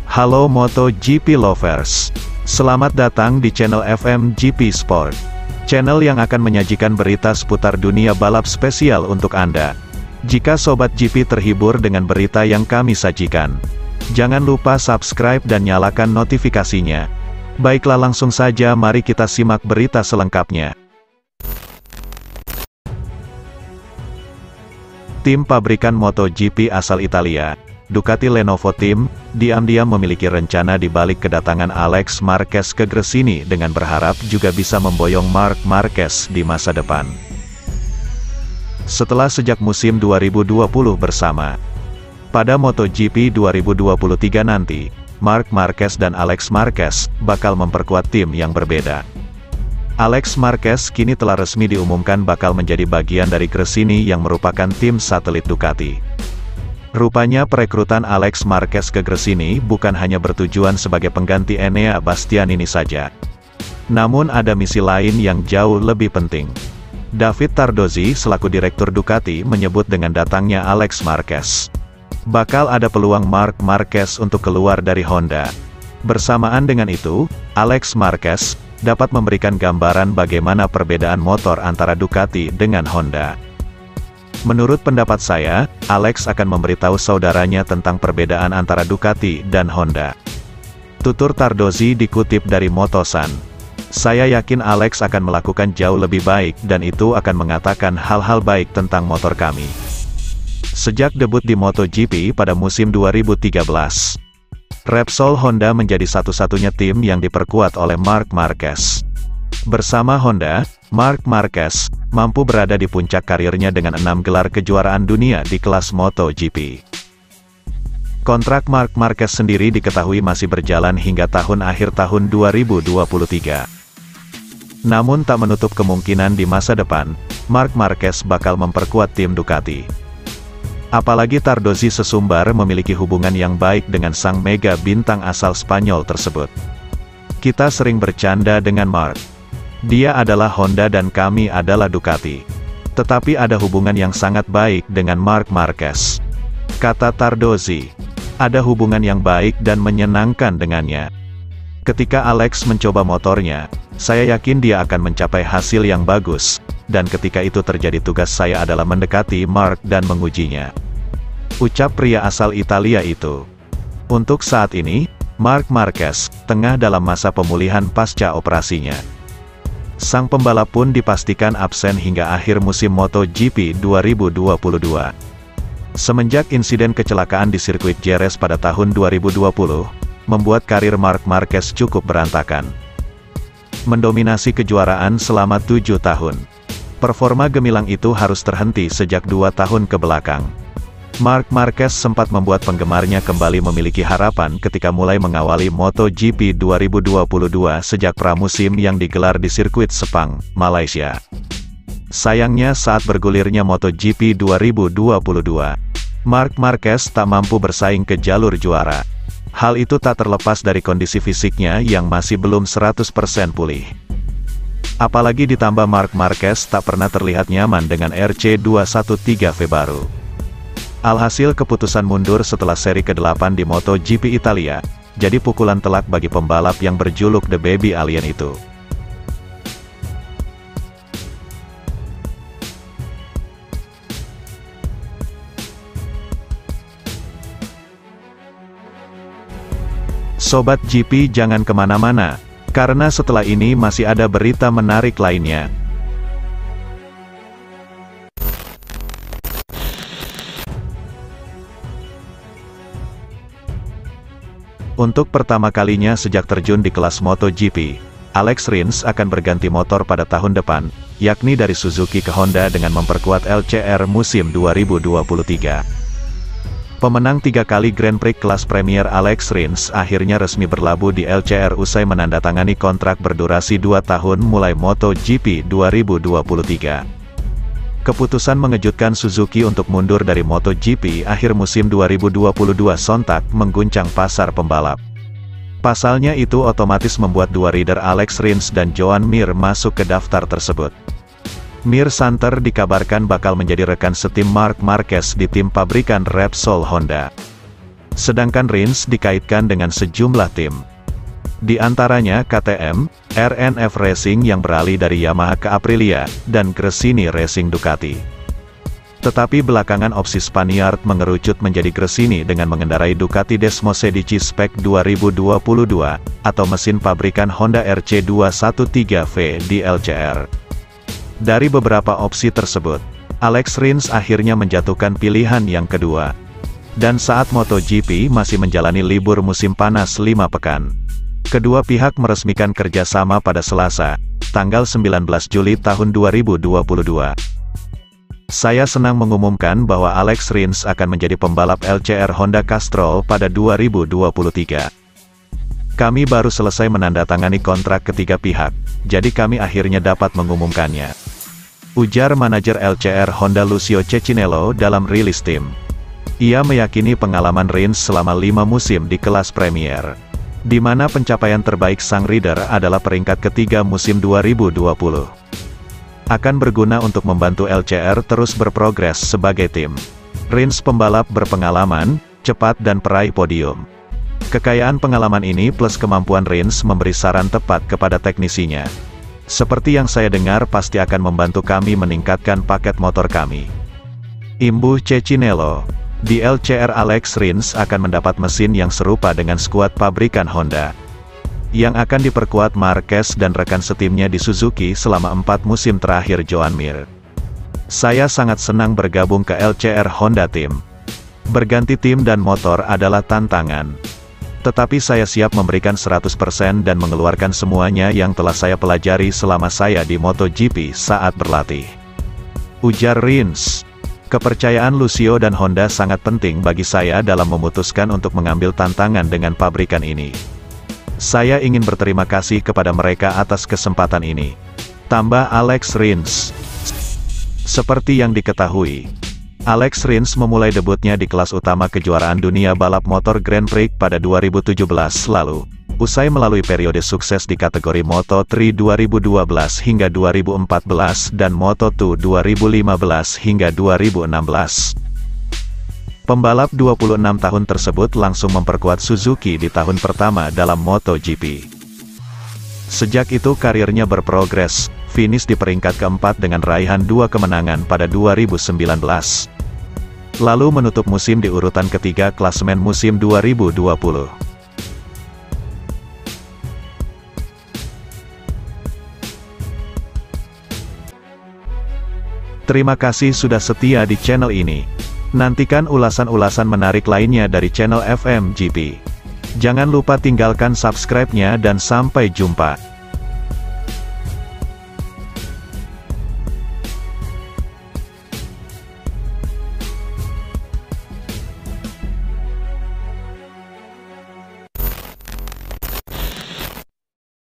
Halo MotoGP lovers, selamat datang di channel FMGP Sport, channel yang akan menyajikan berita seputar dunia balap spesial untuk Anda. Jika Sobat GP terhibur dengan berita yang kami sajikan, jangan lupa subscribe dan nyalakan notifikasinya. Baiklah, langsung saja mari kita simak berita selengkapnya. Tim pabrikan MotoGP asal Italia, Ducati Lenovo Team, diam-diam memiliki rencana di balik kedatangan Alex Marquez ke Gresini dengan berharap juga bisa memboyong Marc Marquez di masa depan. Setelah sejak musim 2020 bersama, pada MotoGP 2023 nanti, Marc Marquez dan Alex Marquez bakal memperkuat tim yang berbeda. Alex Marquez kini telah resmi diumumkan bakal menjadi bagian dari Gresini yang merupakan tim satelit Ducati. Rupanya perekrutan Alex Marquez ke Gresini bukan hanya bertujuan sebagai pengganti Enea Bastianini saja. Namun ada misi lain yang jauh lebih penting. David Tardozzi selaku direktur Ducati menyebut dengan datangnya Alex Marquez, bakal ada peluang Marc Marquez untuk keluar dari Honda. Bersamaan dengan itu, Alex Marquez dapat memberikan gambaran bagaimana perbedaan motor antara Ducati dengan Honda. Menurut pendapat saya, Alex akan memberitahu saudaranya tentang perbedaan antara Ducati dan Honda. Tutur Tardozzi dikutip dari Motosan. Saya yakin Alex akan melakukan jauh lebih baik dan itu akan mengatakan hal-hal baik tentang motor kami. Sejak debut di MotoGP pada musim 2013, Repsol Honda menjadi satu-satunya tim yang diperkuat oleh Marc Marquez. Bersama Honda, Marc Marquez mampu berada di puncak karirnya dengan 6 gelar kejuaraan dunia di kelas MotoGP. Kontrak Marc Marquez sendiri diketahui masih berjalan hingga akhir tahun 2023. Namun tak menutup kemungkinan di masa depan, Marc Marquez bakal memperkuat tim Ducati. Apalagi Tardozzi sesumbar memiliki hubungan yang baik dengan sang mega bintang asal Spanyol tersebut. Kita sering bercanda dengan Marc. Dia adalah Honda dan kami adalah Ducati. Tetapi ada hubungan yang sangat baik dengan Marc Marquez, kata Tardozzi. Ada hubungan yang baik dan menyenangkan dengannya. Ketika Alex mencoba motornya, saya yakin dia akan mencapai hasil yang bagus, dan ketika itu terjadi tugas saya adalah mendekati Marc dan mengujinya, ucap pria asal Italia itu. Untuk saat ini, Marc Marquez tengah dalam masa pemulihan pasca operasinya. Sang pembalap pun dipastikan absen hingga akhir musim MotoGP 2022. Semenjak insiden kecelakaan di sirkuit Jerez pada tahun 2020, membuat karir Marc Marquez cukup berantakan. Mendominasi kejuaraan selama 7 tahun. Performa gemilang itu harus terhenti sejak 2 tahun ke belakang. Marc Marquez sempat membuat penggemarnya kembali memiliki harapan ketika mulai mengawali MotoGP 2022 sejak pramusim yang digelar di sirkuit Sepang, Malaysia. Sayangnya saat bergulirnya MotoGP 2022, Marc Marquez tak mampu bersaing ke jalur juara. Hal itu tak terlepas dari kondisi fisiknya yang masih belum 100% pulih. Apalagi ditambah Marc Marquez tak pernah terlihat nyaman dengan RC213V baru. Alhasil keputusan mundur setelah seri ke-8 di MotoGP Italia, jadi pukulan telak bagi pembalap yang berjuluk The Baby Alien itu. Sobat GP jangan kemana-mana, karena setelah ini masih ada berita menarik lainnya. Untuk pertama kalinya sejak terjun di kelas MotoGP, Alex Rins akan berganti motor pada tahun depan, yakni dari Suzuki ke Honda dengan memperkuat LCR musim 2023. Pemenang 3 kali Grand Prix kelas Premier Alex Rins akhirnya resmi berlabuh di LCR usai menandatangani kontrak berdurasi 2 tahun mulai MotoGP 2023. Keputusan mengejutkan Suzuki untuk mundur dari MotoGP akhir musim 2022 sontak mengguncang pasar pembalap. Pasalnya itu otomatis membuat dua rider Alex Rins dan Joan Mir masuk ke daftar tersebut. Mir Santer dikabarkan bakal menjadi rekan setim Marc Marquez di tim pabrikan Repsol Honda. Sedangkan Rins dikaitkan dengan sejumlah tim. Di antaranya KTM, RNF Racing yang beralih dari Yamaha ke Aprilia, dan Gresini Racing Ducati. Tetapi belakangan opsi Spaniard mengerucut menjadi Gresini dengan mengendarai Ducati Desmosedici Spec 2022, atau mesin pabrikan Honda RC213V di LCR. Dari beberapa opsi tersebut, Alex Rins akhirnya menjatuhkan pilihan yang kedua. Dan saat MotoGP masih menjalani libur musim panas 5 pekan, kedua pihak meresmikan kerjasama pada Selasa, tanggal 19 Juli tahun 2022. Saya senang mengumumkan bahwa Alex Rins akan menjadi pembalap LCR Honda Castrol pada 2023. Kami baru selesai menandatangani kontrak ketiga pihak, jadi kami akhirnya dapat mengumumkannya, ujar manajer LCR Honda Lucio Cecchinello dalam rilis tim. Ia meyakini pengalaman Rins selama 5 musim di kelas Premier, di mana pencapaian terbaik sang rider adalah peringkat ketiga musim 2020. Akan berguna untuk membantu LCR terus berprogres sebagai tim. Rins pembalap berpengalaman, cepat dan peraih podium. Kekayaan pengalaman ini plus kemampuan Rins memberi saran tepat kepada teknisinya. Seperti yang saya dengar pasti akan membantu kami meningkatkan paket motor kami, imbuh Cecchinello. Di LCR Alex Rins akan mendapat mesin yang serupa dengan skuad pabrikan Honda, yang akan diperkuat Marquez dan rekan setimnya di Suzuki selama 4 musim terakhir Joan Mir. Saya sangat senang bergabung ke LCR Honda Team. Berganti tim dan motor adalah tantangan. Tetapi saya siap memberikan 100% dan mengeluarkan semuanya yang telah saya pelajari selama saya di MotoGP saat berlatih, ujar Rins. Kepercayaan Lucio dan Honda sangat penting bagi saya dalam memutuskan untuk mengambil tantangan dengan pabrikan ini. Saya ingin berterima kasih kepada mereka atas kesempatan ini, tambah Alex Rins. Seperti yang diketahui, Alex Rins memulai debutnya di kelas utama kejuaraan dunia balap motor Grand Prix pada 2017 lalu, usai melalui periode sukses di kategori Moto3 2012 hingga 2014 dan Moto2 2015 hingga 2016. Pembalap 26 tahun tersebut langsung memperkuat Suzuki di tahun pertama dalam MotoGP. Sejak itu karirnya berprogres, finish di peringkat keempat dengan raihan 2 kemenangan pada 2019. Lalu menutup musim di urutan ketiga klasemen musim 2020. Terima kasih sudah setia di channel ini. Nantikan ulasan-ulasan menarik lainnya dari channel FMGP. Jangan lupa tinggalkan subscribe-nya dan sampai jumpa.